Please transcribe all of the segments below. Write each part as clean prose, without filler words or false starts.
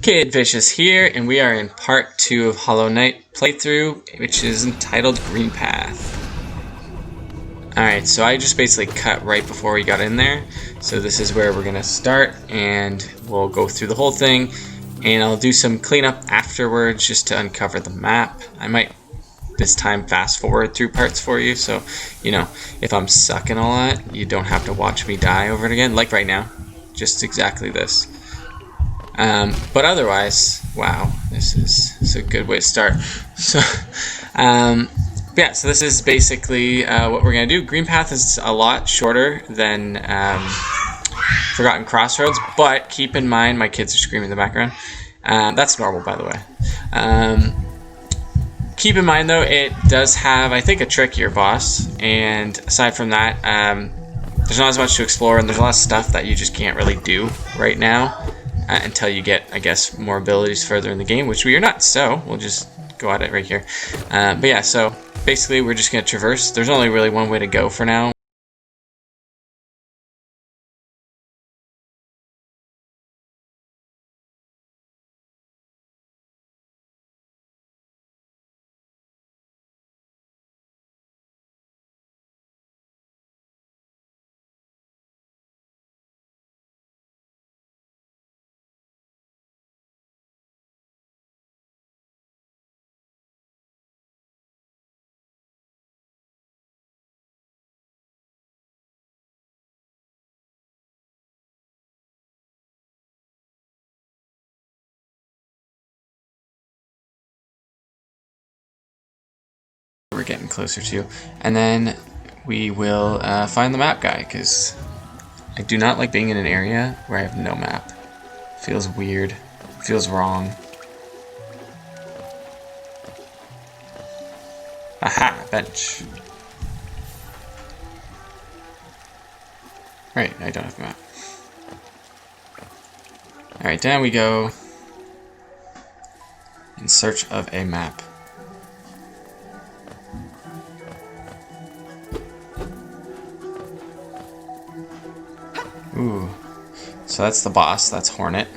Kid Vicious here, and we are in part 2 of Hollow Knight playthrough, which is entitled Greenpath. Alright, so I just basically cut right before we got in there, so this is where we're going to start, and we'll go through the whole thing, and I'll do some cleanup afterwards just to uncover the map. I might this time fast forward through parts for you, so, you know, if I'm sucking a lot, you don't have to watch me die over it again, like right now, just exactly this. But otherwise, wow, this is a good way to start. So, yeah, so this is basically what we're going to do. Greenpath is a lot shorter than Forgotten Crossroads, but keep in mind, my kids are screaming in the background. That's normal, by the way. Keep in mind, though, it does have, I think, a trickier boss, and aside from that, there's not as much to explore, and there's a lot of stuff that you just can't really do right now. Until you get, I guess, more abilities further in the game, which we are not, so we'll just go at it right here. But yeah, so basically we're just going to traverse. There's only really one way to go for now. We're getting closer to, and then we will find the map guy, because I do not like being in an area where I have no map. Feels weird, feels wrong. Aha, bench. Right, I don't have a map. Alright, down we go in search of a map. Ooh, so that's the boss, that's Hornet.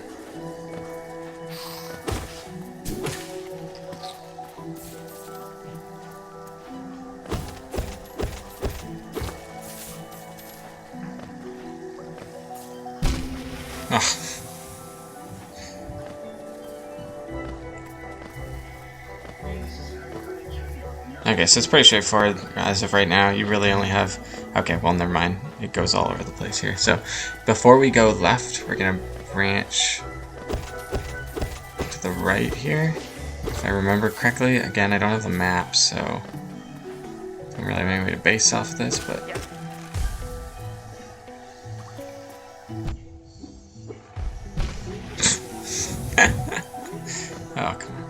Ugh. Okay, so it's pretty straightforward as of right now. You really only have... Okay, well, never mind. It goes all over the place here. So, before we go left, we're going to branch to the right here. If I remember correctly. Again, I don't have the map, so... I don't really have any way to base off this, but... Oh, come on.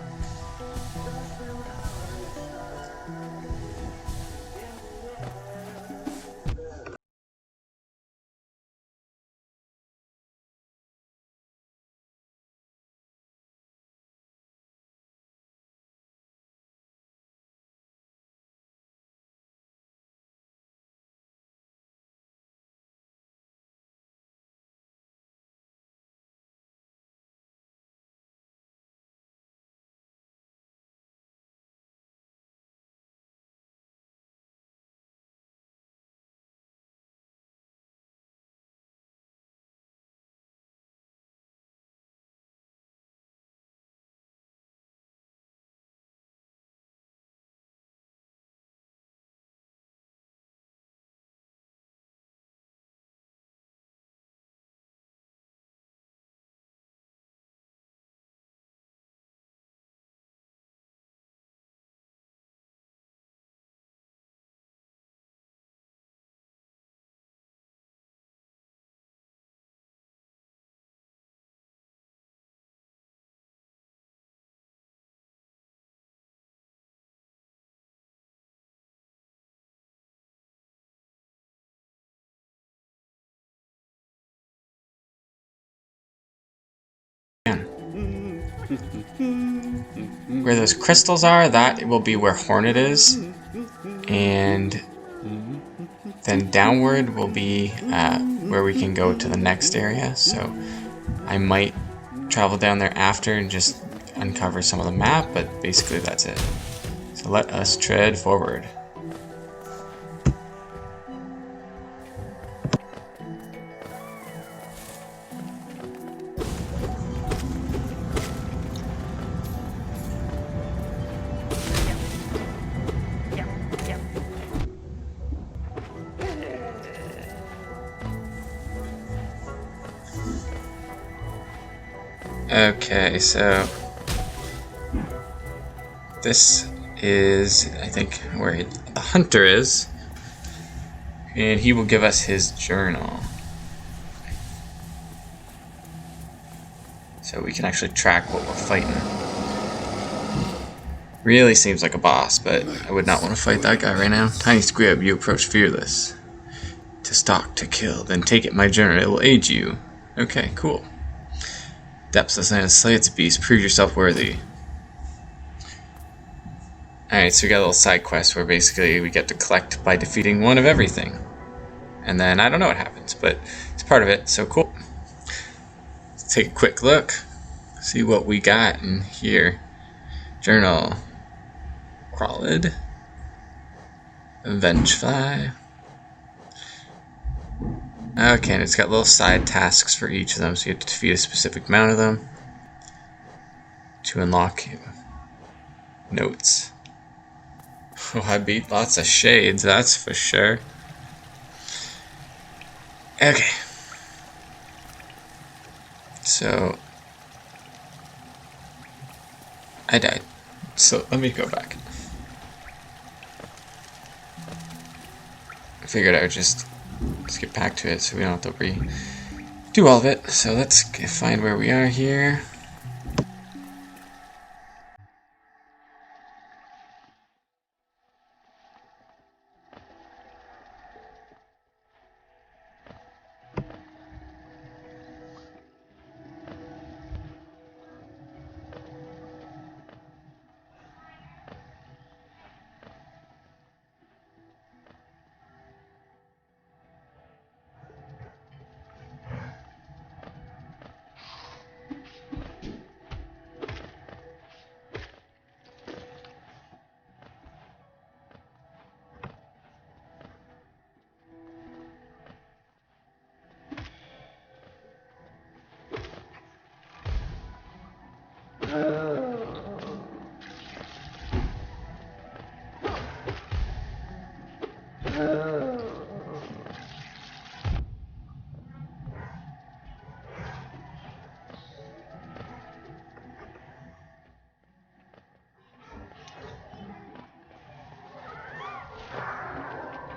Where those crystals are, that will be where Hornet is, and then downward will be where we can go to the next area. So I might travel down there after and just uncover some of the map, but basically that's it. So let us tread forward. Okay, so this is, I think, where the hunter is, and he will give us his journal. So we can actually track what we're fighting. Really seems like a boss, but I would not want to fight that guy right now. Tiny Squib, you approach fearless. To stalk, to kill, then take it, my journal, it will aid you. Okay, cool. Depths of Land, slay its beast, prove yourself worthy. Alright, so we got a little side quest where basically we get to collect by defeating one of everything. And then I don't know what happens, but it's part of it, so cool. Let's take a quick look, see what we got in here. Journal. Crawlid. Vengefly. Okay, and it's got little side tasks for each of them, so you have to defeat a specific amount of them to unlock notes. Oh, I beat lots of shades, that's for sure. Okay. So, I died. So, let me go back. I figured I would just get back to it so we don't have to redo all of it. So let's find where we are here.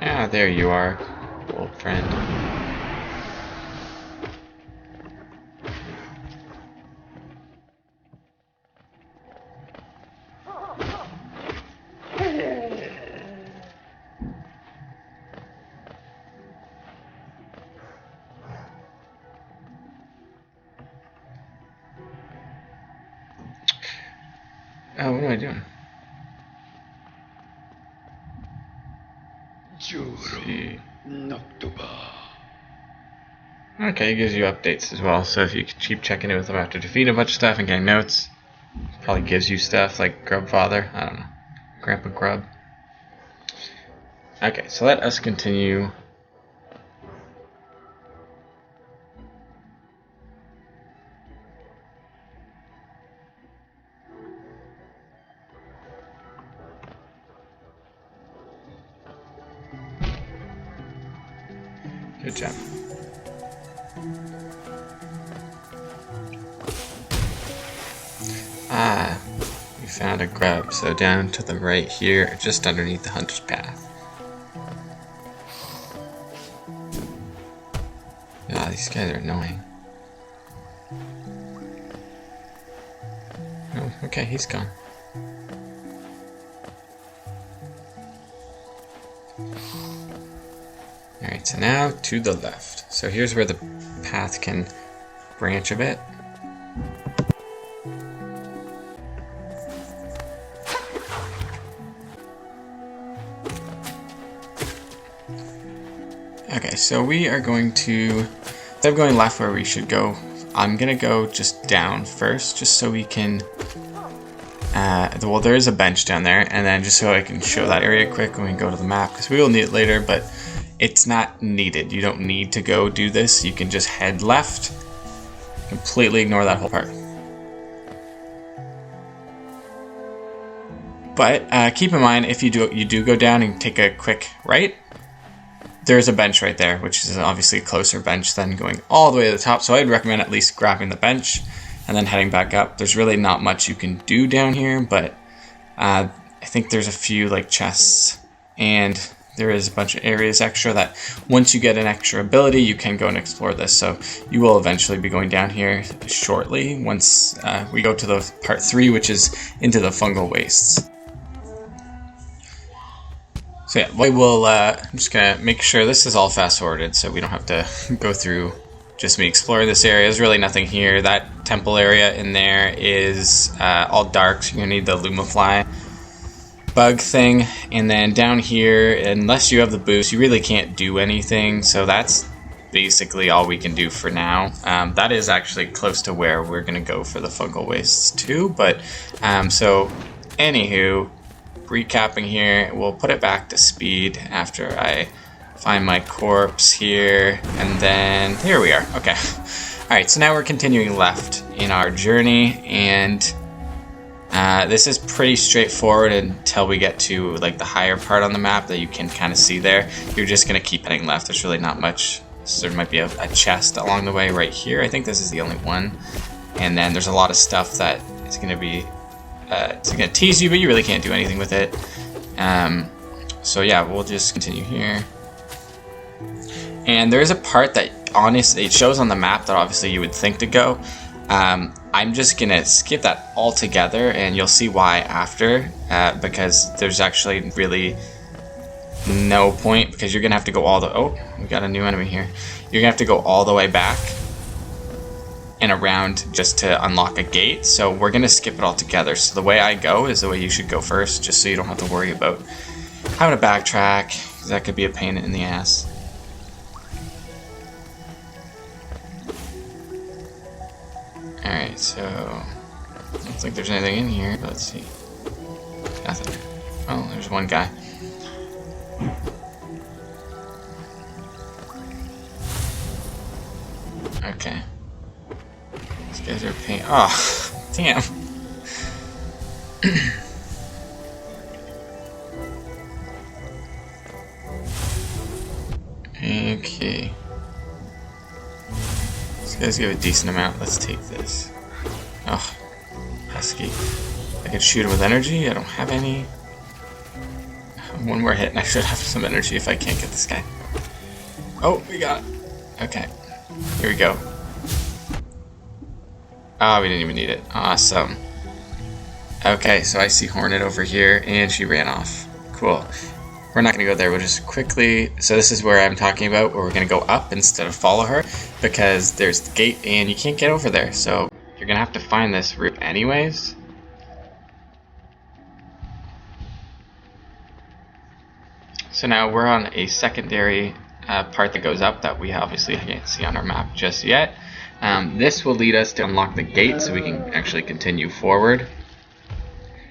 Ah, there you are, old friend. Oh, what am I doing? See. Okay, it gives you updates as well, so if you keep checking it with them after defeating a bunch of stuff and getting notes, it probably gives you stuff like Grub Father, I don't know, Grandpa Grub. Okay, so let us continue. Good job. Ah, we found a grub, so down to the right here, just underneath the hunter's path. Ah, these guys are annoying. Oh, okay, he's gone. Alright, so now to the left. So here's where the path can branch a bit. Okay, so we are going to, instead of going left where we should go I'm gonna go just down first, just so we can, well, there is a bench down there, and then just so I can show that area quick when we go to the map, because we will need it later, but it's not needed. You don't need to go do this. You can just head left, completely ignore that whole part. But keep in mind, if you do go down and take a quick right, there's a bench right there, which is obviously a closer bench than going all the way to the top. So I'd recommend at least grabbing the bench and then heading back up. There's really not much you can do down here, but I think there's a few like chests, and there is a bunch of areas extra that once you get an extra ability, you can go and explore this. So you will eventually be going down here shortly once we go to the part 3, which is into the Fungal Wastes. So yeah, I'm just gonna make sure this is all fast forwarded so we don't have to go through just me exploring this area. There's really nothing here. That temple area in there is all dark, so you're gonna need the Lumafly bug thing. And then down here, unless you have the boost, you really can't do anything. So that's basically all we can do for now. That is actually close to where we're gonna go for the Fungal Wastes too. But so anywho, recapping here, we'll put it back to speed after I find my corpse here, and then here we are. Okay. Alright, so now we're continuing left in our journey, and this is pretty straightforward until we get to like the higher part on the map that you can kind of see there. You're just going to keep heading left. There's really not much. So there might be a chest along the way right here. I think this is the only one. And then there's a lot of stuff that is going to be it's going to tease you, but you really can't do anything with it. So yeah, we'll just continue here. And there's a part that honestly, it shows on the map that obviously you would think to go. I'm just going to skip that altogether, and you'll see why after, because there's actually really no point, because you're going to have to go all the... Oh, we got a new enemy here. You're going to have to go all the way back and around just to unlock a gate, so we're gonna skip it all together. So the way I go is the way you should go first, just so you don't have to worry about having to backtrack, because that could be a pain in the ass. Alright, so I don't think there's anything in here, but let's see. Nothing. Oh, there's one guy. Okay. These guys are pain. Oh, damn. Okay. These guys give a decent amount. Let's take this. Oh, pesky. I can shoot him with energy. I don't have any. One more hit, and I should have some energy if I can't get this guy. Oh, we got it. Okay. Here we go. Oh, we didn't even need it. Awesome. Okay, so I see Hornet over here, and she ran off. Cool. We're not going to go there. We'll just quickly... So this is where I'm talking about, where we're going to go up instead of follow her, because there's the gate, and you can't get over there. So you're going to have to find this route anyways. So now we're on a secondary part that goes up that we obviously can't see on our map just yet. This will lead us to unlock the gate so we can actually continue forward.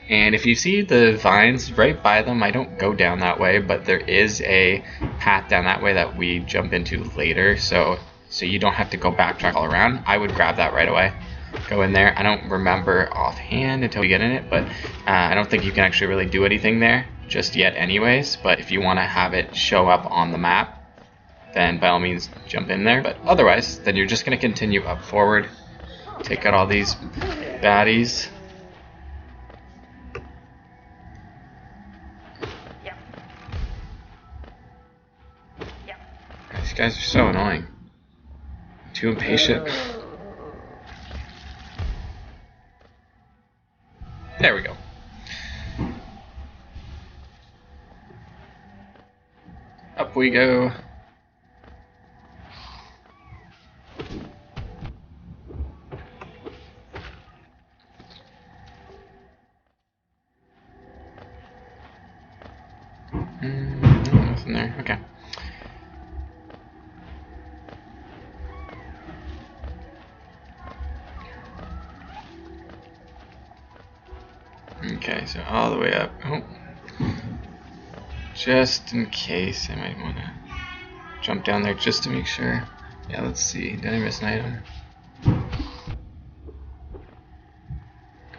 And if you see the vines right by them, I don't go down that way, but there is a path down that way that we jump into later, so you don't have to go backtrack all around. I would grab that right away. Go in there. I don't remember offhand until we get in it, but I don't think you can actually really do anything there just yet anyways, but if you want to have it show up on the map, then by all means jump in there. But otherwise, then you're just going to continue up forward, take out all these baddies. These guys are so annoying. Too impatient. There we go. Up we go. Nothing there. Okay. Okay, so all the way up. Oh. Just in case, I might want to jump down there just to make sure. Yeah, let's see. Did I miss an item?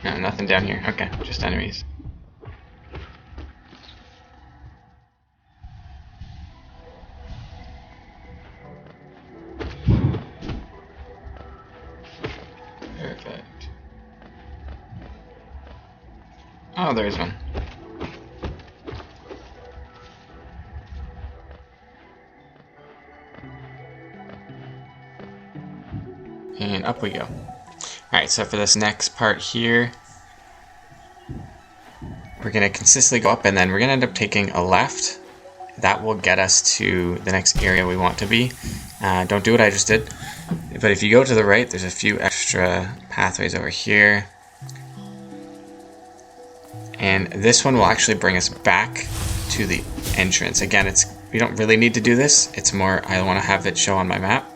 No, nothing down here. Okay, just enemies. Perfect. Oh, there's one. And up we go. Alright, so for this next part here, we're going to consistently go up, and then we're going to end up taking a left. That will get us to the next area we want to be. Don't do what I just did. But if you go to the right, there's a few extra pathways over here. And this one will actually bring us back to the entrance. Again, we don't really need to do this. It's more I want to have it show on my map.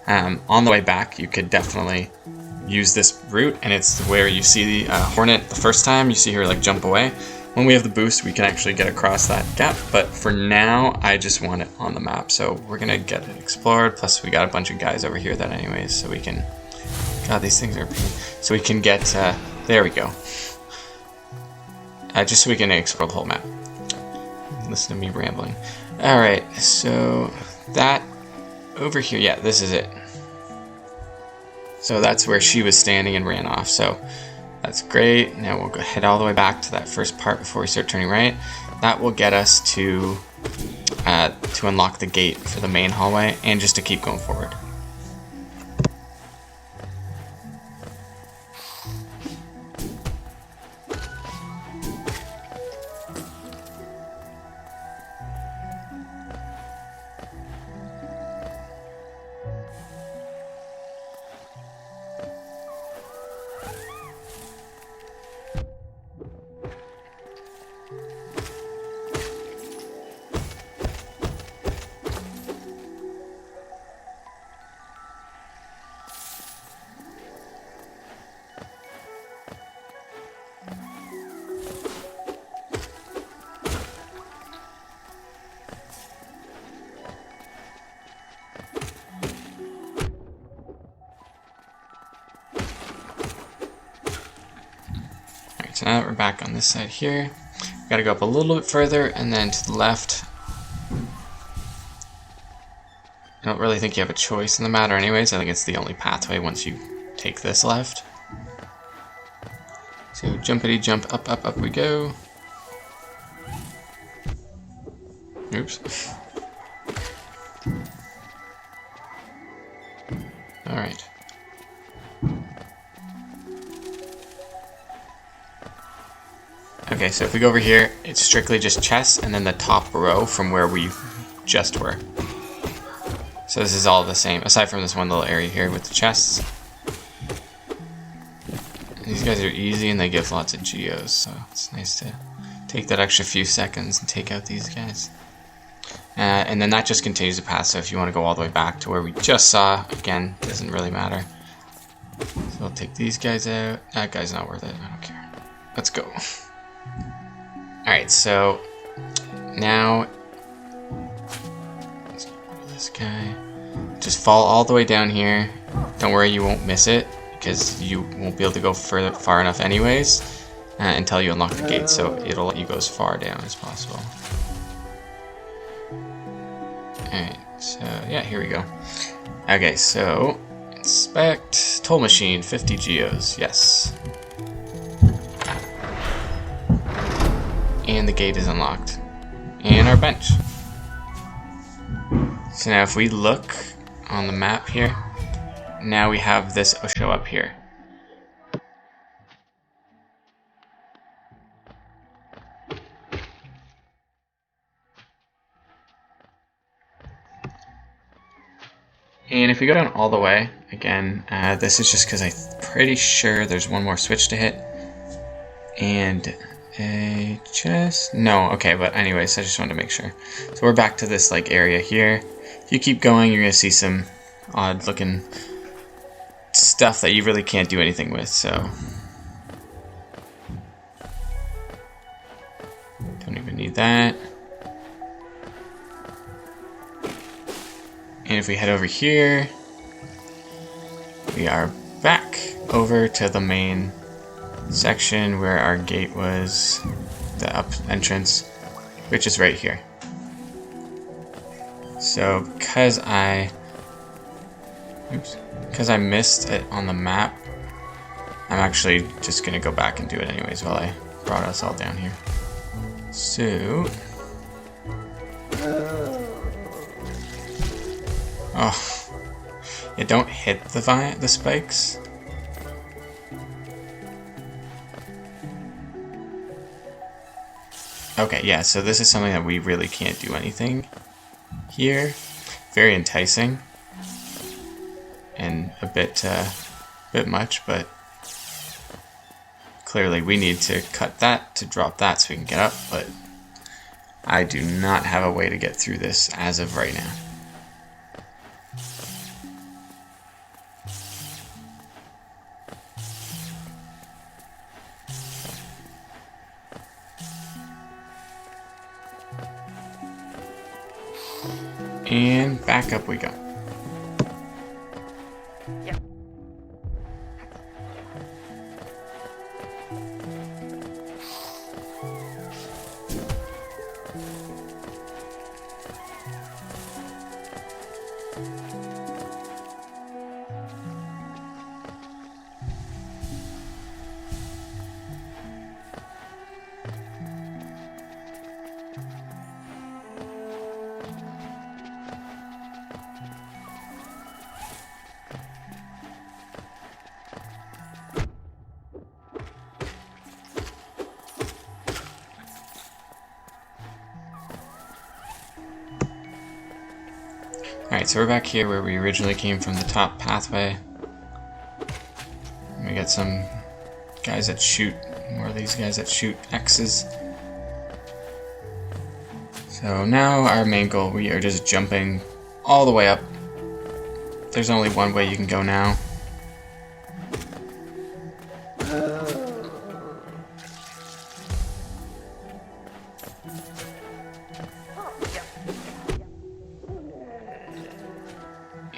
On the way back, you could definitely use this route, and it's where you see the Hornet the first time. You see her like jump away. When we have the boost, we can actually get across that gap, but for now, I just want it on the map. So we're gonna get it explored, plus we got a bunch of guys over here that anyways, so we can, God, these things are, so we can get, there we go. Just so we can explore the whole map. Listen to me rambling. All right, so that over here, yeah, this is it. So that's where she was standing and ran off, so that's great. Now we'll go head all the way back to that first part before we start turning right. That will get us to unlock the gate for the main hallway and just to keep going forward. So now that we're back on this side here, we gotta go up a little bit further and then to the left. I don't really think you have a choice in the matter anyways. I think it's the only pathway once you take this left. So jumpity jump, up, up, up we go. Oops. Alright. Okay, so if we go over here, it's strictly just chests and then the top row from where we just were. So this is all the same, aside from this one little area here with the chests. These guys are easy and they give lots of geos, so it's nice to take that extra few seconds and take out these guys. And then that just continues the path, so if you want to go all the way back to where we just saw, again, doesn't really matter. So we'll take these guys out. That guy's not worth it, I don't care. Let's go. Alright, so now let's get rid of this guy. Just fall all the way down here. Don't worry, you won't miss it because you won't be able to go far enough anyways until you unlock the gate, so it'll let you go as far down as possible. Alright, so yeah, here we go. Okay, so inspect toll machine, 50 geos, yes. And the gate is unlocked. And our bench. So now if we look on the map here, now we have this show up here. And if we go down all the way, again, this is just because I'm pretty sure there's one more switch to hit. And a chest? No, okay, but anyways, I just wanted to make sure. So we're back to this like area here. If you keep going, you're gonna see some odd looking stuff that you really can't do anything with, so that. And if we head over here, we are back over to the main section where our gate was, the up entrance, which is right here. So because I missed it on the map, I'm actually just gonna go back and do it anyways while I brought us all down here. So, oh, yeah, don't hit the spikes. Okay, yeah, so this is something that we really can't do anything here. Very enticing and a bit much, but clearly we need to cut that to drop that so we can get up, but I do not have a way to get through this as of right now. And back up we go. Alright, so we're back here where we originally came from, the top pathway. We got some guys that shoot, more of these guys that shoot X's. So now our main goal, we are just jumping all the way up. There's only one way you can go now.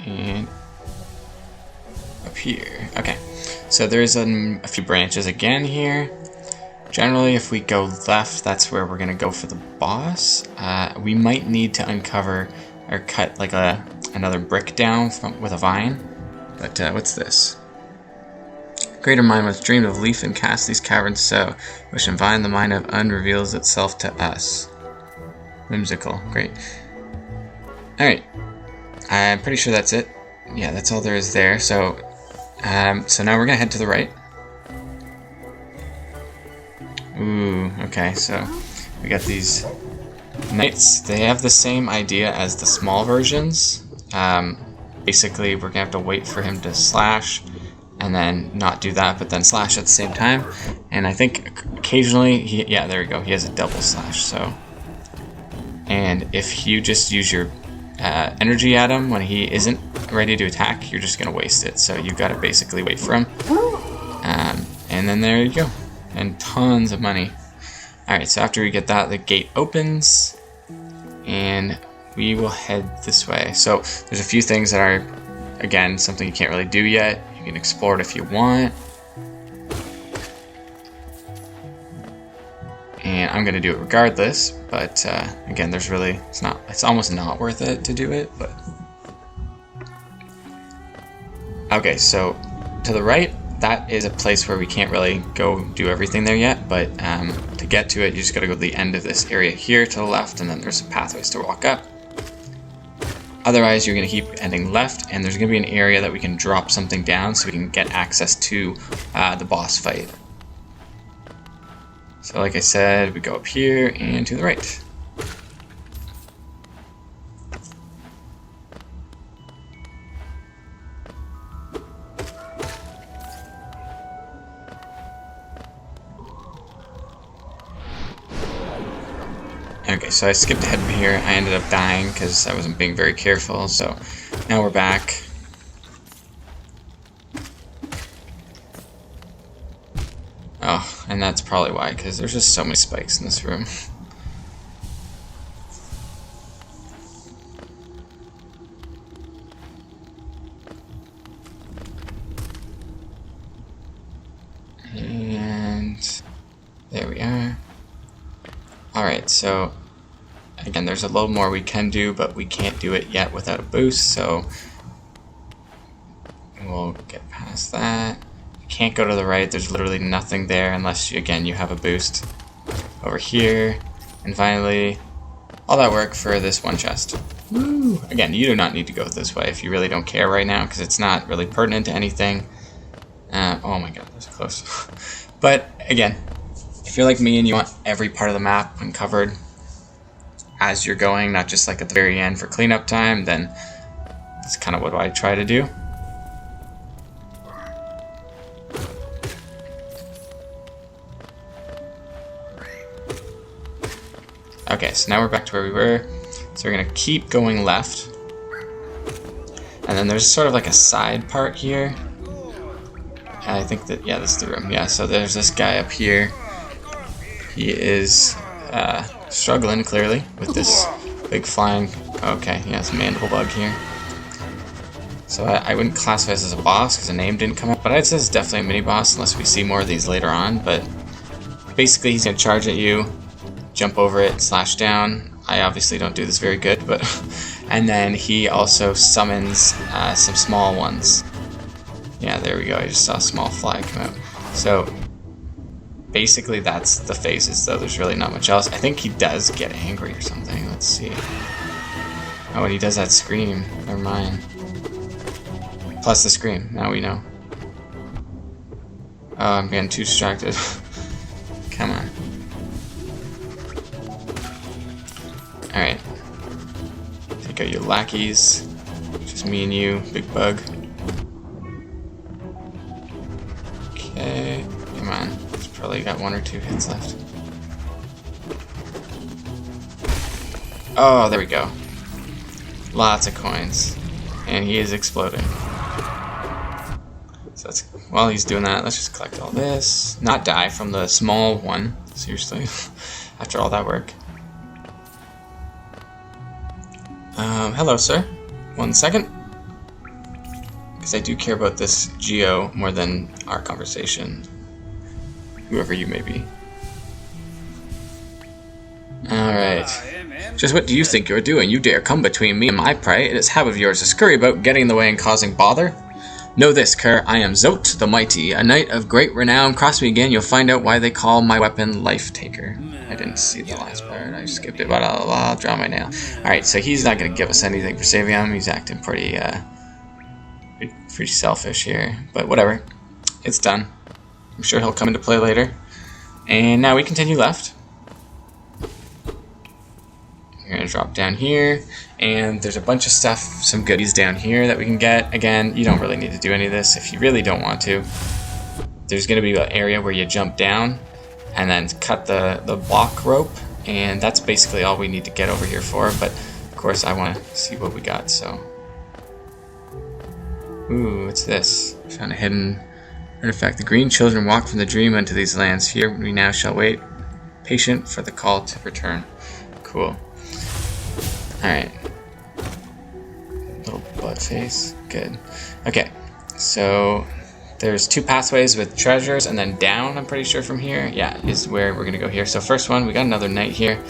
And up here. Okay, so there's a few branches again here. Generally, if we go left, that's where we're gonna go for the boss. We might need to uncover or cut like another brick down with a vine. But what's this? Greater mind was dreamed of leaf and cast these caverns so, which in vine the mind of Unn reveals itself to us. Whimsical, great. Alright. I'm pretty sure that's it. Yeah, that's all there is there. So, so now we're gonna head to the right. Ooh, okay, so we got these knights. They have the same idea as the small versions. Basically, we're gonna have to wait for him to slash, and then not do that, but then slash at the same time. And I think occasionally, yeah, there we go. He has a double slash. So, and if you just use your energy at him when he isn't ready to attack, you're just gonna waste it. So you gotta basically wait for him, and then there you go, and tons of money. All right, so after we get that, the gate opens, and we will head this way. So there's a few things that are, again, something you can't really do yet. You can explore it if you want, and I'm gonna do it regardless. But again, there's really, it's almost not worth it to do it. But okay, so to the right, that is a place where we can't really go do everything there yet. But to get to it, you just gotta go to the end of this area here to the left, and then there's some pathways to walk up. Otherwise, you're gonna keep heading left, and there's gonna be an area that we can drop something down so we can get access to the boss fight. So like I said, we go up here and to the right. Okay, so I skipped ahead from here. I ended up dying because I wasn't being very careful, so now we're back. Oh, and that's probably why, because there's just so many spikes in this room. Alright, so again, there's a little more we can do, but we can't do it yet without a boost, so we'll get past that. You can't go to the right, there's literally nothing there unless, again, you have a boost over here. And finally, all that work for this one chest. Woo! Again, you do not need to go this way if you really don't care right now, because it's not really pertinent to anything. Oh my god, that's close. But again, if you're like me and you want every part of the map uncovered as you're going, not just like at the very end for cleanup time, then that's kind of what I try to do. Okay, so now we're back to where we were. So we're gonna keep going left. And then there's sort of like a side part here. I think that, yeah, this is the room. Yeah, so there's this guy up here. He is struggling, clearly, with this big flying... Okay, yeah, it's a mandible bug here. So I wouldn't classify this as a boss, because the name didn't come up. But I'd say it's definitely a mini-boss, unless we see more of these later on. But basically, he's gonna charge at you, jump over it, slash down. I obviously don't do this very good, but... And then he also summons some small ones. Yeah, there we go. I just saw a small fly come out. So, basically that's the phases, though. There's really not much else. I think he does get angry or something. Let's see. Oh, and he does that scream. Never mind. Plus the scream. Now we know. Oh, I'm getting too distracted. Come on. Alright. Take out your lackeys. Just me and you, big bug. Okay, come on. It's probably got 1 or 2 hits left. Oh, there we go. Lots of coins. And he is exploding. So that's, while he's doing that, let's just collect all this. Not die from the small one. Seriously. After all that work. Hello, sir. 1 second. Because I do care about this Geo more than our conversation. Whoever you may be. Alright. Just what do you think you're doing? You dare come between me and my prey? It is habit of yours to scurry about, getting in the way and causing bother. Know this, cur. I am Zote the Mighty, a knight of great renown. Cross me again, you'll find out why they call my weapon Life Taker. I didn't see the last part. I skipped it, but I'll draw my nail. Alright, so he's not going to give us anything for saving him. He's acting pretty selfish here. But whatever. It's done. I'm sure he'll come into play later. And now we continue left. We're going to drop down here. And there's a bunch of stuff, some goodies down here that we can get. Again, you don't really need to do any of this if you really don't want to. There's going to be an area where you jump down and then cut the block rope, and that's basically all we need to get over here for, but of course I want to see what we got, so... Ooh, what's this? Found a hidden artifact. The green children walk from the dream unto these lands. Here we now shall wait, patient for the call to return. Cool. Alright. Little butt face. Good. Okay, so... There's 2 pathways with treasures, and then down, I'm pretty sure from here, yeah, is where we're going to go here. So first one, we got another knight here,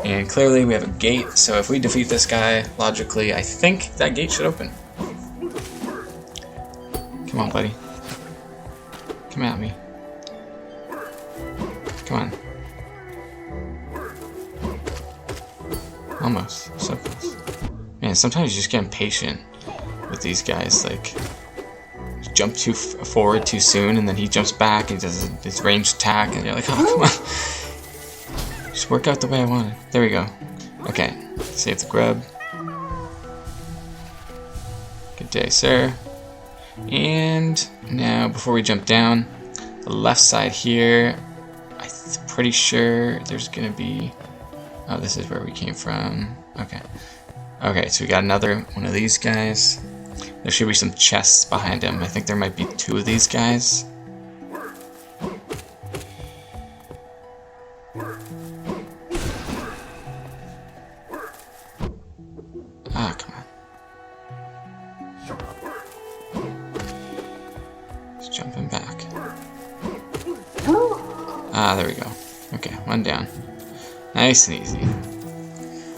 and clearly we have a gate, so if we defeat this guy, logically, I think that gate should open. Come on, buddy. Come at me. Come on. Almost. So close. Man, sometimes you just get impatient with these guys, like... jump too forward too soon, and then he jumps back and does his ranged attack, and you're like, oh, come on. Just work out the way I want it. There we go. Okay, save the grub. Good day, sir. And now, before we jump down, the left side here, I'm pretty sure there's gonna be... Oh, this is where we came from. Okay. Okay, so we got another one of these guys. There should be some chests behind him. I think there might be 2 of these guys. Ah, come on. Just jumping back. Ah, there we go. Okay, 1 down. Nice and easy.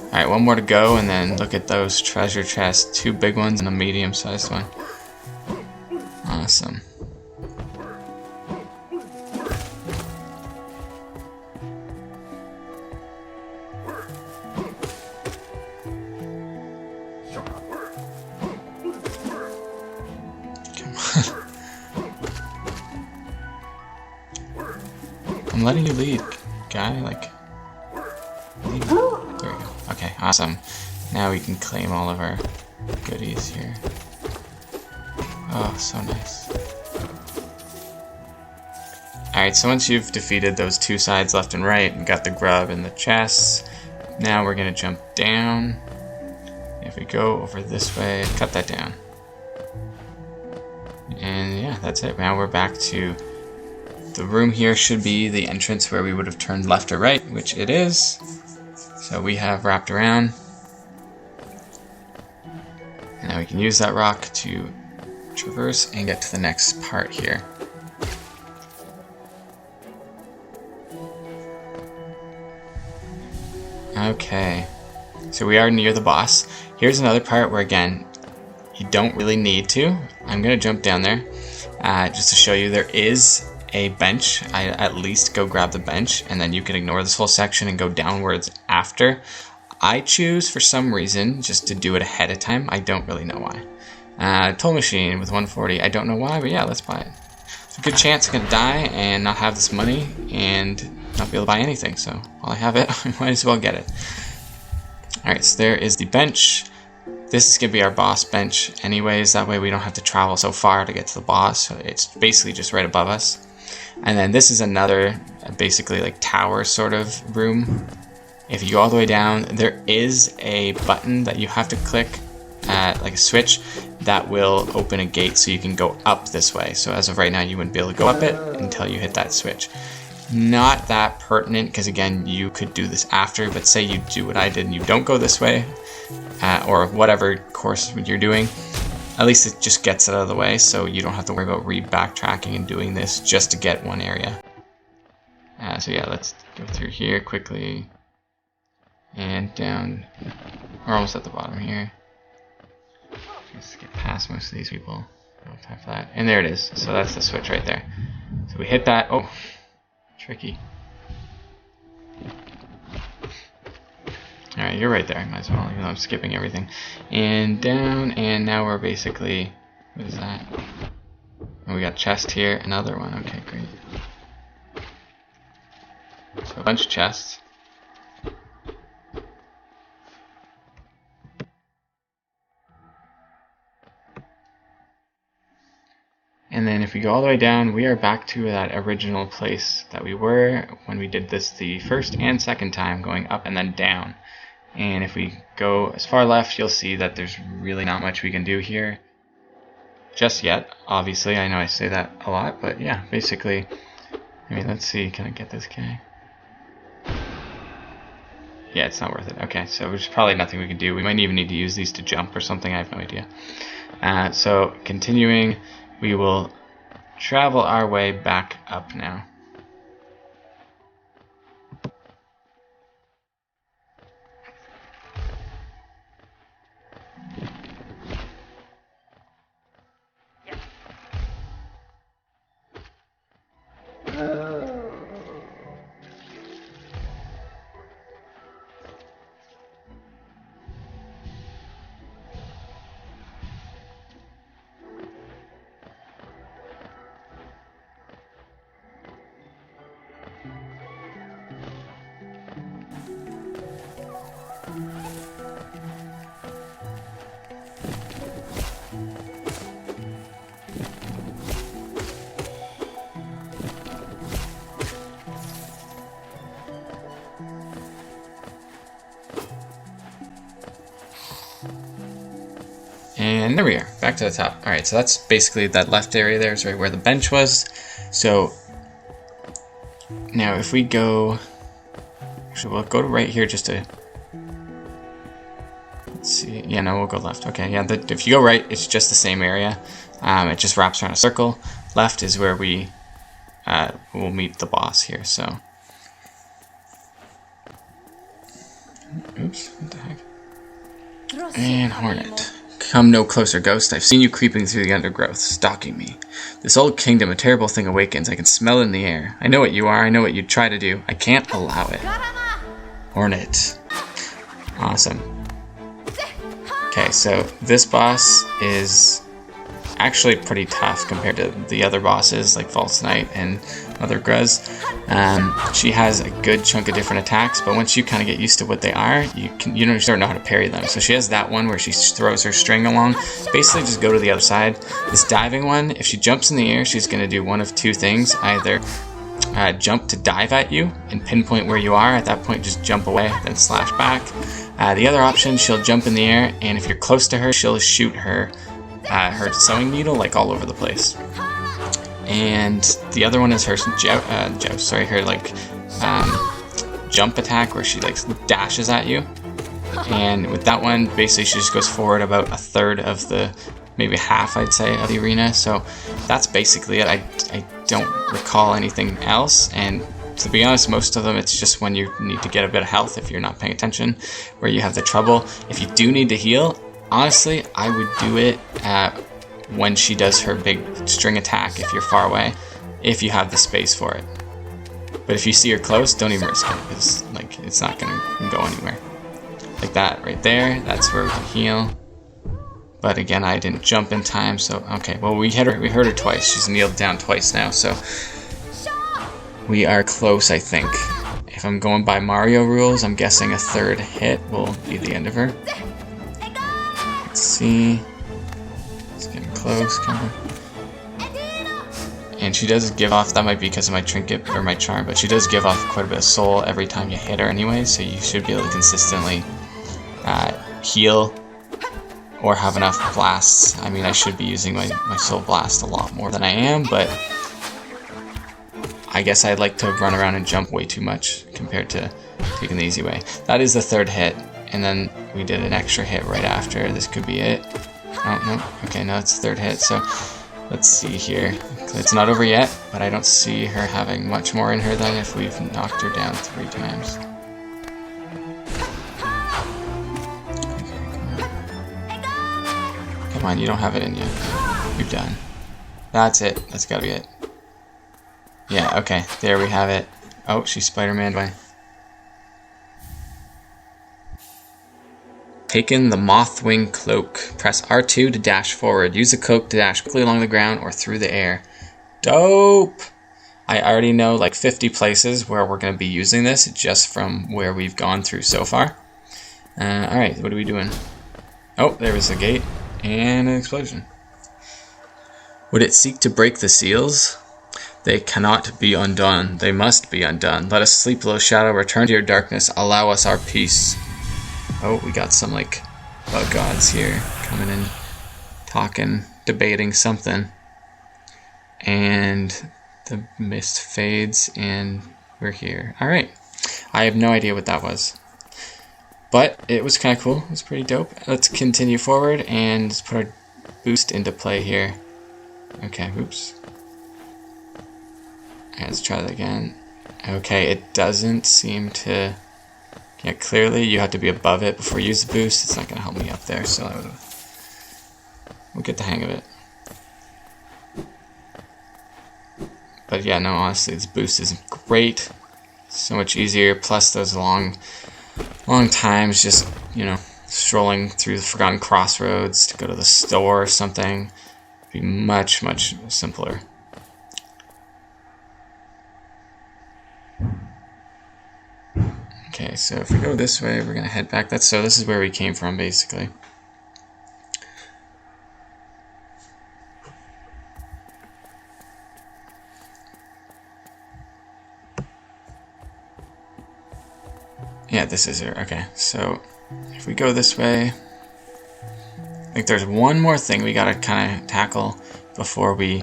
Alright, one more to go, and then look at those treasure chests. 2 big ones and a medium-sized one. Awesome. Come on. I'm letting you lead, guy. Like, lead. There we go. Okay, awesome. Now we can claim all of our goodies here. Oh, so nice. Alright, so once you've defeated those 2 sides left and right and got the grub and the chests, now we're going to jump down. If we go over this way, cut that down. And yeah, that's it. Now we're back to the room here. Should be the entrance where we would have turned left or right, which it is. So we have wrapped around. And now we can use that rock to traverse and get to the next part here. Okay, so we are near the boss. Here's another part where, again, you don't really need to. I'm going to jump down there just to show you there is a bench. I at least go grab the bench, and then you can ignore this whole section and go downwards after. I choose, for some reason, just to do it ahead of time. I don't really know why. Toll machine with 140. I don't know why, but yeah, let's buy it. It's a good chance I'm going to die and not have this money and not be able to buy anything, so while I have it, I might as well get it. Alright, so there is the bench. This is going to be our boss bench anyways, that way we don't have to travel so far to get to the boss. So it's basically just right above us. And then this is another, basically like tower sort of room. If you go all the way down, there is a button that you have to click, like a switch, that will open a gate so you can go up this way. So as of right now, you wouldn't be able to go up it until you hit that switch. Not that pertinent, because again, you could do this after, but say you do what I did and you don't go this way, or whatever course you're doing, at least it just gets it out of the way, so you don't have to worry about backtracking and doing this just to get one area. So yeah, let's go through here quickly, and down. We're almost at the bottom here. Just get past most of these people. No time for that. And there it is. So that's the switch right there. So we hit that. Oh, tricky. Alright, you're right there. Might as well, even though I'm skipping everything. And down, and now we're basically... What is that? Oh, we got chest here. Another one. Okay, great. So a bunch of chests. And then if we go all the way down, we are back to that original place that we were when we did this the first and second time, going up and then down. And if we go as far left, you'll see that there's really not much we can do here just yet. Obviously, I know I say that a lot, but yeah, basically, I mean, let's see, can I get this guy? Yeah, it's not worth it. Okay, so there's probably nothing we can do. We might even need to use these to jump or something, I have no idea. So continuing, we will travel our way back up now. And there we are, back to the top. Alright, so that's basically that left area there is right where the bench was. So now if we go, actually we'll go to right here just to, let's see, yeah, no, we'll go left. Okay, yeah, if you go right, it's just the same area. It just wraps around a circle. Left is where we will meet the boss here, so. Oops, what the heck? And Hornet. Come no closer, Ghost. I've seen you creeping through the undergrowth, stalking me. This old kingdom, a terrible thing awakens. I can smell it in the air. I know what you are. I know what you'd try to do. I can't allow it. Hornet. Awesome. Okay, so this boss is actually pretty tough compared to the other bosses like False Knight and other Gruz. She has a good chunk of different attacks, but once you kind of get used to what they are, you don't start to know how to parry them. So she has that one where she throws her string along. Basically just go to the other side. This diving one, if she jumps in the air, she's going to do one of two things. Either jump to dive at you and pinpoint where you are. At that point, just jump away, then slash back. The other option, she'll jump in the air, and if you're close to her, she'll shoot her sewing needle like all over the place. And the other one is her her like jump attack where she like dashes at you. And with that one, basically she just goes forward about a third of the, maybe half I'd say, of the arena. So that's basically it. I don't recall anything else, and to be honest, most of them it's just when you need to get a bit of health if you're not paying attention where you have the trouble. If you do need to heal, honestly, I would do it when she does her big string attack if you're far away, if you have the space for it. But if you see her close, don't even risk it, because like it's not going to go anywhere. Like that right there, that's where we can heal. But again, I didn't jump in time, so okay. Well, we hurt her twice. She's kneeled down twice now, so we are close, I think. If I'm going by Mario rules, I'm guessing a third hit will be the end of her. Let's see. It's getting close, come on. And she does give off, that might be because of my trinket or my charm, but she does give off quite a bit of soul every time you hit her anyway, so you should be able to consistently heal or have enough blasts. I mean, I should be using my soul blast a lot more than I am, but I guess I'd like to run around and jump way too much compared to taking the easy way. That is the third hit, and then we did an extra hit right after. This could be it. Oh, no. Okay, no, it's the third hit, so let's see here. It's not over yet, but I don't see her having much more in her than if we've knocked her down 3 times. Come on, you don't have it in you. You're done. That's it. That's gotta be it. Yeah, okay. There we have it. Oh, she's Spider-Man by. Taken the Mothwing Cloak. Press R2 to dash forward. Use the cloak to dash quickly along the ground or through the air. Dope! I already know like 50 places where we're going to be using this just from where we've gone through so far. Alright, what are we doing? Oh, there was a gate and an explosion. Would it seek to break the seals? They cannot be undone. They must be undone. Let us sleep, little shadow. Return to your darkness. Allow us our peace. Oh, we got some like bug gods here coming in, talking, debating something. And the mist fades and we're here. Alright. I have no idea what that was. But it was kind of cool. It was pretty dope. Let's continue forward and let's put our boost into play here. Okay, oops. Alright, let's try that again. Okay, it doesn't seem to... Yeah, clearly you have to be above it before you use the boost. It's not going to help me up there, so we'll get the hang of it. But yeah, no, honestly, this boost is great. So much easier, plus those long times just, you know, strolling through the Forgotten Crossroads to go to the store or something. Be much, much simpler. Okay, so if we go this way, we're going to head back. This is where we came from, basically. Yeah, this is it. Okay, so if we go this way, I think there's one more thing we got to kind of tackle before we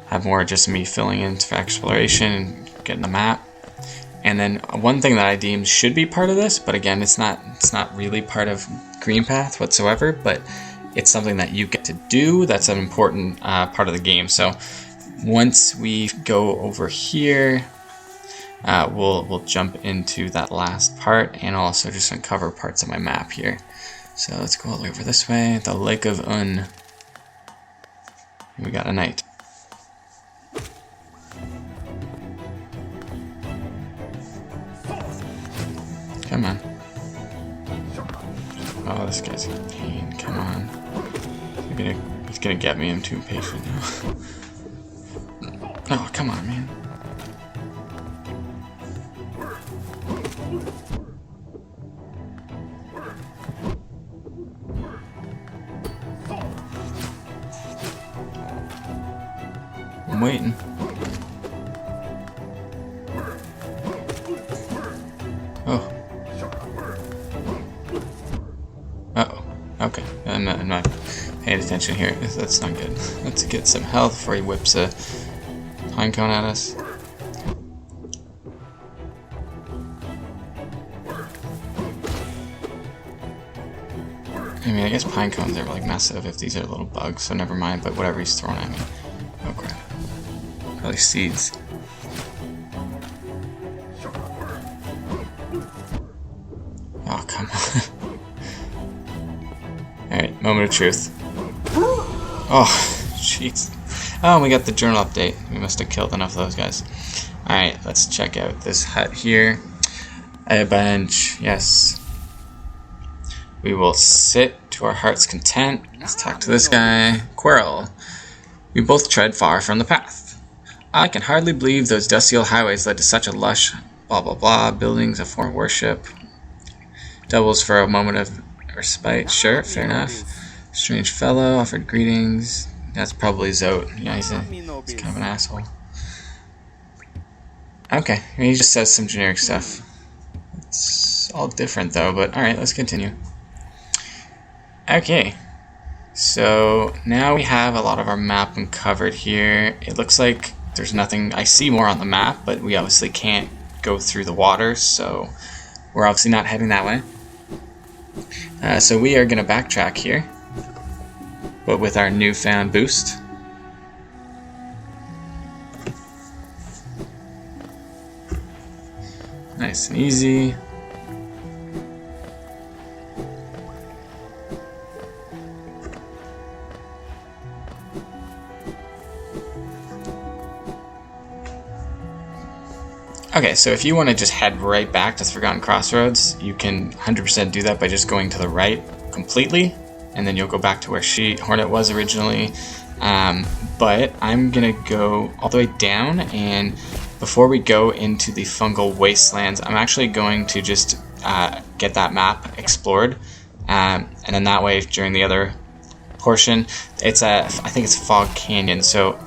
have more just me filling in for exploration and getting the map. And then one thing that I deemed should be part of this, but again, it's not really part of Greenpath whatsoever, but it's something that you get to do. That's an important part of the game. So once we go over here, we'll jump into that last part, and I'll also just uncover parts of my map here. So let's go all the way over this way, the Lake of Unn. We got a knight. Come on. Oh, this guy's a pain. Come on. He's gonna get me. I'm too impatient now. Oh, come on, man. I'm waiting. Oh. Uh-oh. Okay. I'm not paying attention here. That's not good. Let's get some health before he whips a pine cone at us. I mean, I guess pine cones are like massive if these are little bugs, so never mind, but whatever he's throwing at me. Oh crap. Probably seeds. Oh, come on. Alright, moment of truth. Oh, jeez. Oh, we got the journal update. We must have killed enough of those guys. Alright, let's check out this hut here. A bench, yes. We will sit to our heart's content. Let's talk to this guy. Quirrell. We both tread far from the path. I can hardly believe those dusty old highways led to such a lush blah blah blah, buildings of foreign worship. Doubles for a moment of respite. Sure, fair enough. Strange fellow, offered greetings. That's probably Zote. Yeah, he's kind of an asshole. Okay, he just says some generic stuff. It's all different though, but alright, let's continue. Okay, so now we have a lot of our map uncovered here. It looks like there's nothing. I see more on the map, but we obviously can't go through the water, so we're obviously not heading that way. So we are going to backtrack here, but with our newfound boost. Nice and easy. Okay, so if you want to just head right back to the Forgotten Crossroads, you can 100% do that by just going to the right completely, and then you'll go back to where Hornet was originally. But I'm going to go all the way down, and before we go into the Fungal Wastelands, I'm actually going to just get that map explored, and then that way during the other portion, I think it's Fog Canyon, so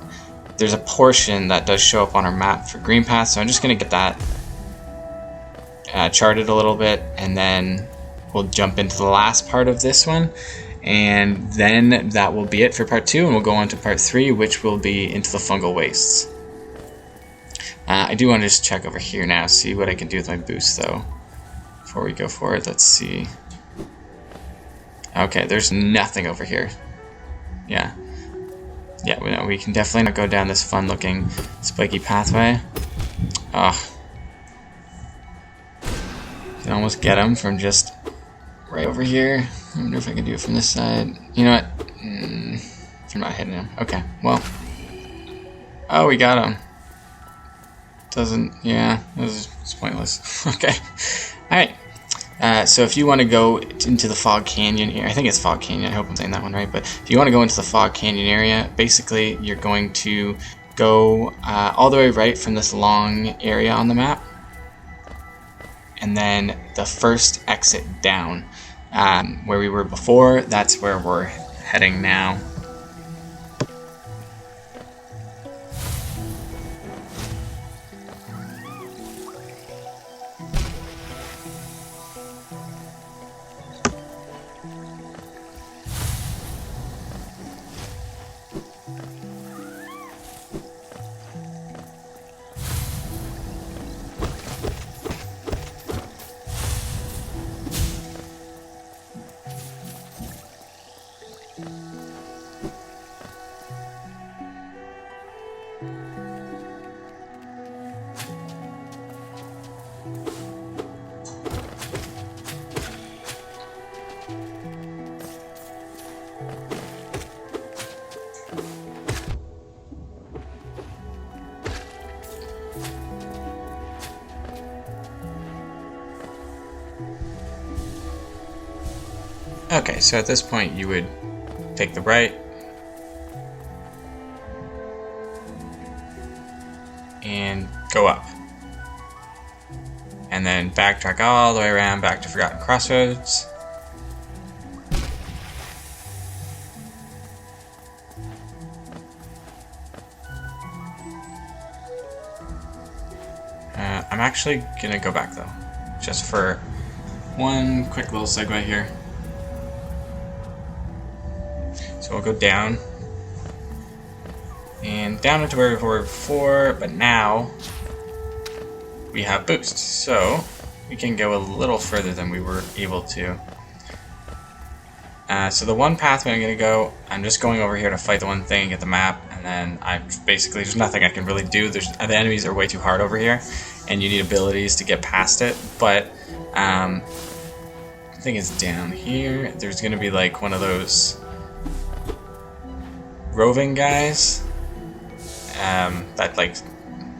there's a portion that does show up on our map for Greenpath, so I'm just going to get that charted a little bit, and then we'll jump into the last part of this one, and then that will be it for part 2, and we'll go on to part 3, which will be into the Fungal Wastes. I do want to just check over here now, see what I can do with my boost, though, before we go forward. Let's see. Okay, there's nothing over here. Yeah, we can definitely not go down this fun-looking spiky pathway. Ugh. Can almost get him from just right over here. I wonder if I can do it from this side. You know what? I'm not hitting him. Okay, well. Oh, we got him. Yeah, it's pointless. Okay. Alright. So if you want to go into the Fog Canyon area, I think it's Fog Canyon, I hope I'm saying that one right, but if you want to go into the Fog Canyon area, basically you're going to go all the way right from this long area on the map, and then the first exit down, where we were before, that's where we're heading now. Okay, so at this point you would take the right and go up. And then backtrack all the way around back to Forgotten Crossroads. I'm actually gonna go back though, just for one quick little segue here. So we'll go down, and down into where we were before, but now we have boost, so we can go a little further than we were able to. So the one pathway I'm gonna go, I'm just going over here to fight the one thing, get the map, and then there's nothing I can really do. The enemies are way too hard over here, and you need abilities to get past it. But I think it's down here. There's gonna be like one of those roving guys that like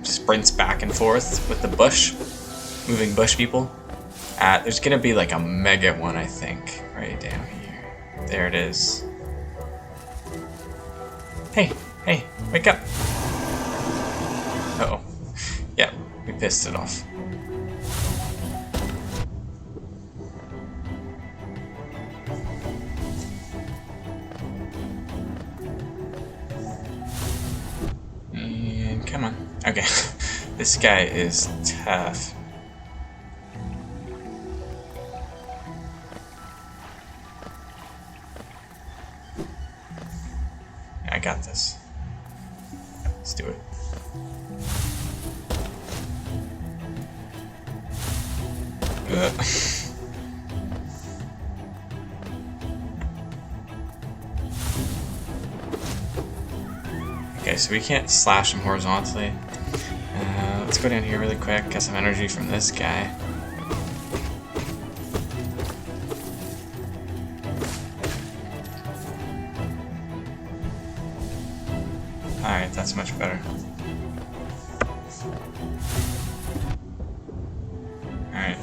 sprints back and forth with the bush, moving bush people. There's gonna be like a mega one, I think, right down here. There it is. Hey, wake up! Uh-oh. Yeah, we pissed it off. And come on. Okay, this guy is tough. I got this. Let's do it. Okay, so we can't slash him horizontally. Let's go down here really quick, get some energy from this guy. Alright, that's much better. Alright.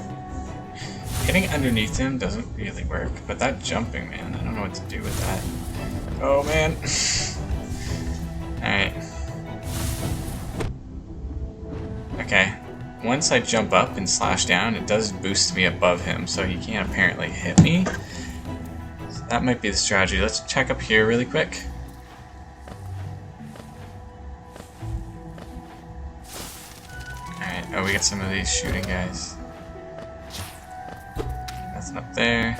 Hitting underneath him doesn't really work, but that jumping, man, I don't know what to do with that. Oh, man. Alright. Okay. Once I jump up and slash down, it does boost me above him, so he can't apparently hit me. So that might be the strategy. Let's check up here really quick. Alright, oh, we got some of these shooting guys. Nothing up there.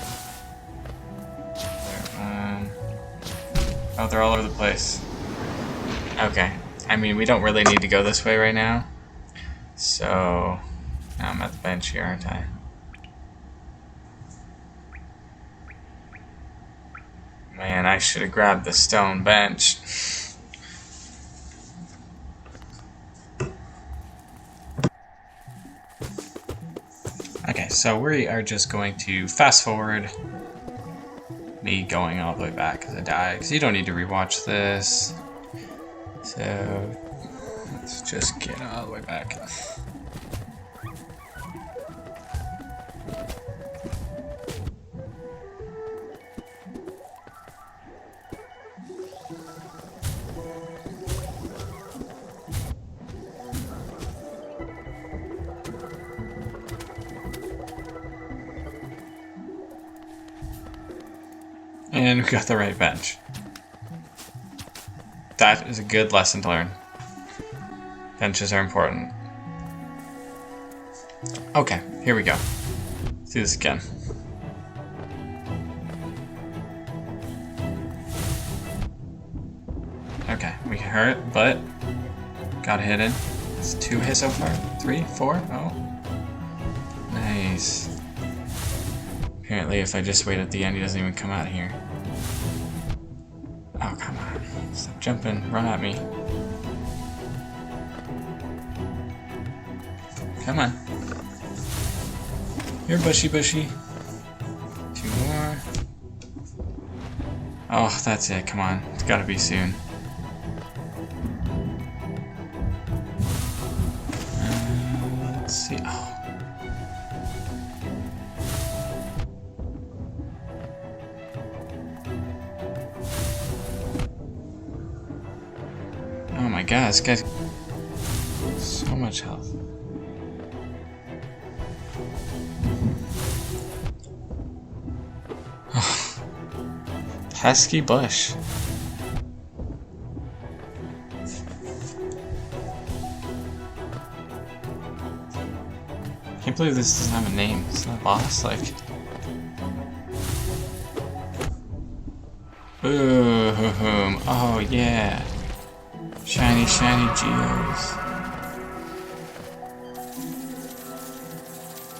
Oh, they're all over the place. Okay. I mean, we don't really need to go this way right now. So, now I'm at the bench here, aren't I? Man, I should have grabbed the stone bench. Okay, so we are just going to fast forward me going all the way back because I died. Because you don't need to rewatch this. So let's just get all the way back. And we got the right bench. That is a good lesson to learn. Benches are important. Okay, here we go. Let's do this again. Okay, we hurt, but got hidden. It's 2 hits so far. 3, 4, oh. Nice. Apparently if I just wait at the end, he doesn't even come out here. Oh, come on. Stop jumping. Run at me. Come on. Here, bushy. 2 more. Oh, that's it. Come on. It's gotta be soon. Let's see. Oh. god, this guy's so much health. Pesky bush. I can't believe this doesn't have a name. It's not a boss, like. Ooh, oh yeah. Shiny, shiny Geos.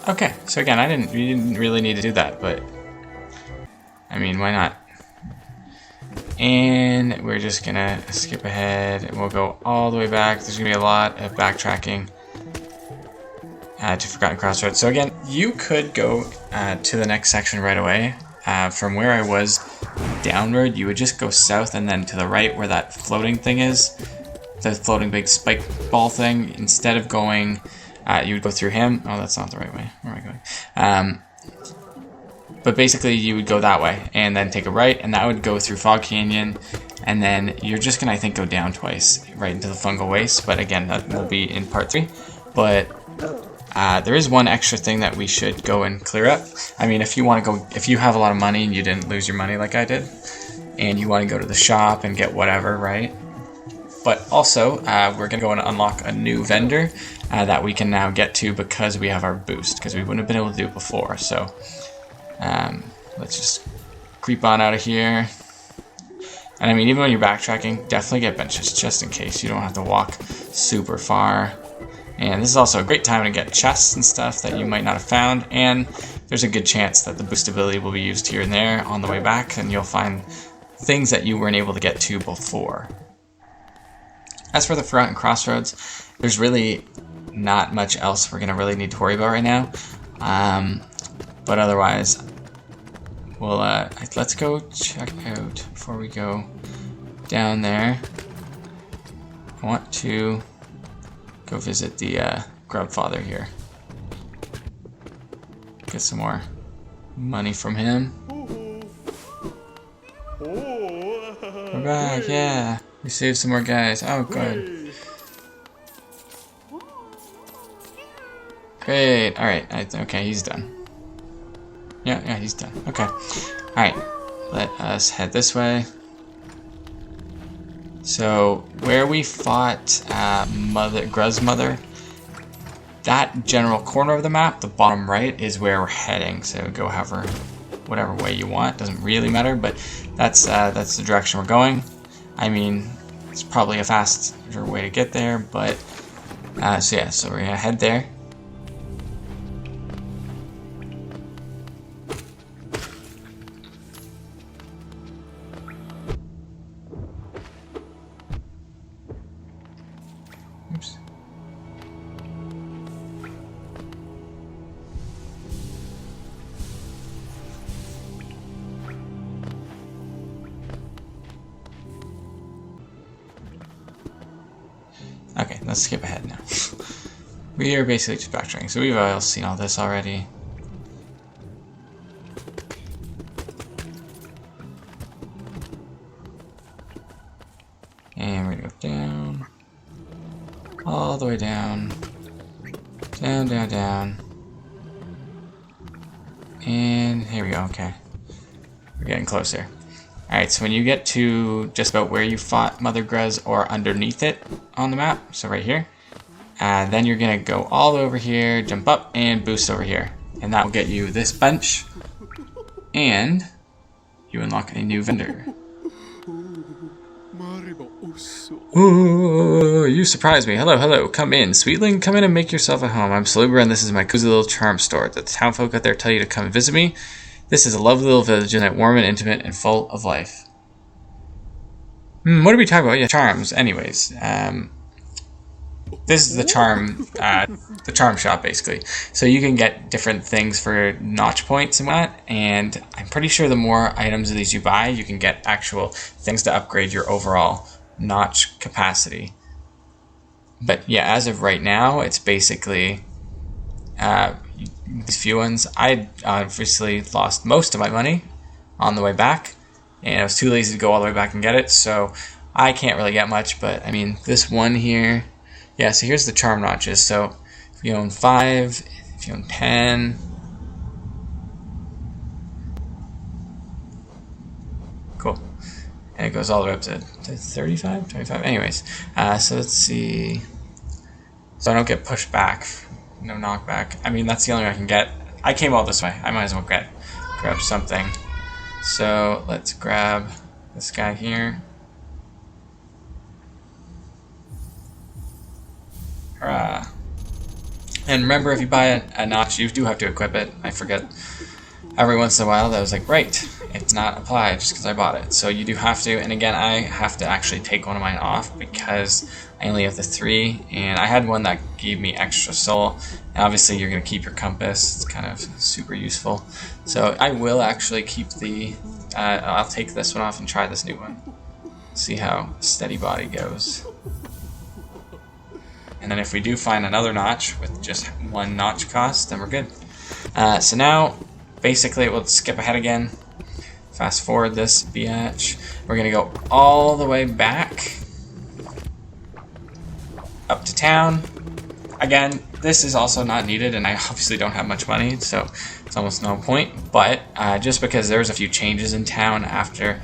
Okay, so again, we didn't really need to do that, but I mean, why not? And we're just gonna skip ahead and we'll go all the way back. There's gonna be a lot of backtracking to Forgotten Crossroads. So again, you could go to the next section right away. From where I was downward, you would just go south and then to the right where that floating thing is, the floating big spike ball thing. Instead of going, you would go through him. Oh, that's not the right way. Where am I going? But basically, you would go that way and then take a right, and that would go through Fog Canyon, and then you're just gonna, I think, go down twice right into the Fungal Wastes. But again, that will be in part 3. But there is one extra thing that we should go and clear up. I mean, if you want to go, if you have a lot of money and you didn't lose your money like I did, and you want to go to the shop and get whatever, right? But also, we're gonna go and unlock a new vendor that we can now get to because we have our boost, because we wouldn't have been able to do it before. So. Let's just creep on out of here. And I mean, even when you're backtracking, definitely get benches just in case you don't have to walk super far. And this is also a great time to get chests and stuff that you might not have found. And there's a good chance that the boost ability will be used here and there on the way back, and you'll find things that you weren't able to get to before. As for the Forgotten Crossroads, there's really not much else we're going to really need to worry about right now. But otherwise, well, let's go check out before we go down there. I want to go visit the Grubfather here. Get some more money from him. We're back, yeah. We saved some more guys. Oh, good. Great. Alright, okay, he's done. Yeah, he's done. Okay. Alright, let us head this way. So, where we fought Gruz's mother, that general corner of the map, the bottom right, is where we're heading. So go whatever way you want. Doesn't really matter, but that's the direction we're going. I mean, it's probably a faster way to get there, but so yeah, so we're gonna head there. Oops. Okay, let's skip ahead now. We are basically just backtracking, so we've all seen all this already. And we're gonna go down. All the way down. Down, down, down. And here we go, okay. We're getting closer. Alright, so when you get to just about where you fought Mother Gruz or underneath it on the map, so right here, then you're going to go all over here, jump up, and boost over here. And that will get you this bench, and you unlock a new vendor. Ooh, you surprised me. Hello, hello, come in. Sweetling, come in and make yourself at home. I'm Salubra, and this is my cozy little charm store. The townfolk out there tell you to come visit me. This is a lovely little village, and warm and intimate and full of life. What are we talking about? Yeah, charms. Anyways, this is the charm shop, basically. So you can get different things for notch points and whatnot, and I'm pretty sure the more items of these you buy, you can get actual things to upgrade your overall notch capacity. But yeah, as of right now, it's basically these few ones. I obviously lost most of my money on the way back, and I was too lazy to go all the way back and get it, so I can't really get much, but I mean, this one here, yeah, so here's the charm notches. So if you own 5, if you own 10, cool. And it goes all the way up to 35, 25, anyways. So let's see. So I don't get pushed back, no knockback. I mean, that's the only way I can get. I came all this way, I might as well grab something. So let's grab this guy here. Hurrah. And remember, if you buy a notch, you do have to equip it. I forget every once in a while that I was like, right, it's not applied just because I bought it. So you do have to, and again, I have to actually take one of mine off because I only have the 3, and I had one that gave me extra soul. And obviously, you're going to keep your compass. It's kind of super useful. So I will actually keep the, I'll take this one off and try this new one. See how steady body goes. And then if we do find another notch with just 1 notch cost, then we're good. So now, basically, we'll skip ahead again. Fast forward this biatch. We're going to go all the way back up to town. Again, this is also not needed, and I obviously don't have much money, so it's almost no point. But just because there's a few changes in town after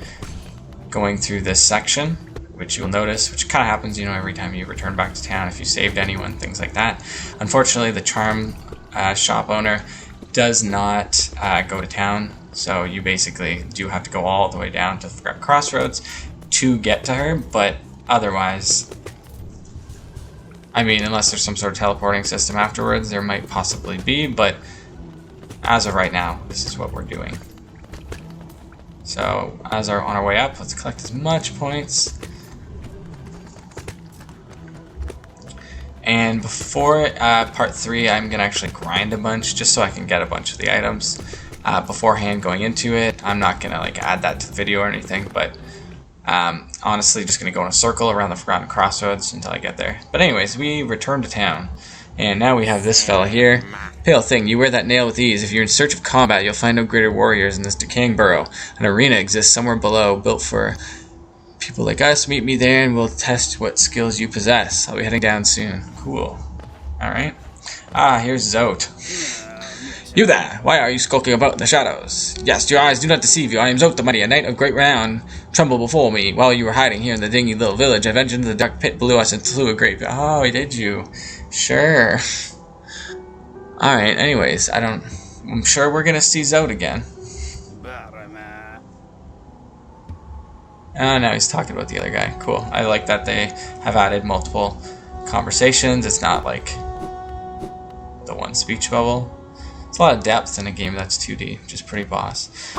going through this section, which you'll notice, which kind of happens, you know, every time you return back to town, if you saved anyone, things like that. Unfortunately, the charm shop owner does not go to town, so you basically do have to go all the way down to the crossroads to get to her, but otherwise, I mean, unless there's some sort of teleporting system afterwards, there might possibly be, but as of right now, this is what we're doing. So, as on our way up, let's collect as much points. And before part 3, I'm going to actually grind a bunch just so I can get a bunch of the items beforehand going into it. I'm not going to like add that to the video or anything, but honestly just going to go in a circle around the Forgotten Crossroads until I get there. But anyways, we return to town. And now we have this fella here. Pale thing, you wear that nail with ease. If you're in search of combat, you'll find no greater warriors in this decaying burrow. An arena exists somewhere below, built for people like us. Meet me there and we'll test what skills you possess. I'll be heading down soon. Cool. Alright. Here's Zote. You there! Why are you skulking about in the shadows? Yes, your eyes do not deceive you. I am Zote the Mighty, a knight of great renown. Tremble before me. While you were hiding here in the dingy little village, I ventured into the dark pit below us and slew a great... Oh, did you? Sure. Alright, anyways, I'm sure we're gonna see Zote again. Oh, no, he's talking about the other guy. Cool. I like that they have added multiple conversations. It's not like the one speech bubble. It's a lot of depth in a game that's 2D, which is pretty boss.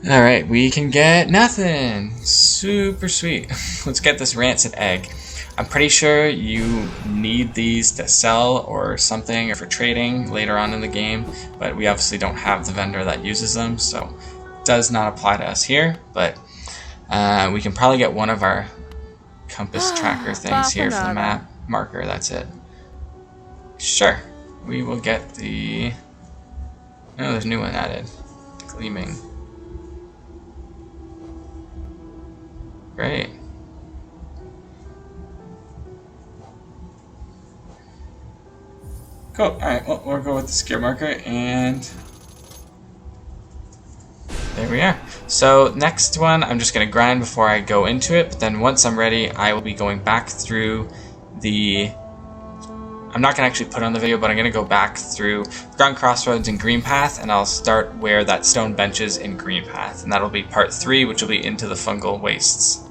Alright, we can get nothing. Super sweet. Let's get this rancid egg. I'm pretty sure you need these to sell or something or for trading later on in the game, but we obviously don't have the vendor that uses them, so it does not apply to us here, but we can probably get one of our compass tracker things here for the map marker. That's it. Sure. We will get the... Oh, there's a new one added. Gleaming. Great. Cool. Alright, well, we'll go with the skill marker, and there we are. So, next one, I'm just going to grind before I go into it, but then once I'm ready, I will be going back through the... I'm not going to actually put on the video, but I'm going to go back through Forgotten Crossroads and Greenpath, and I'll start where that stone bench is in Greenpath, and that'll be part 3, which will be into the Fungal Wastes.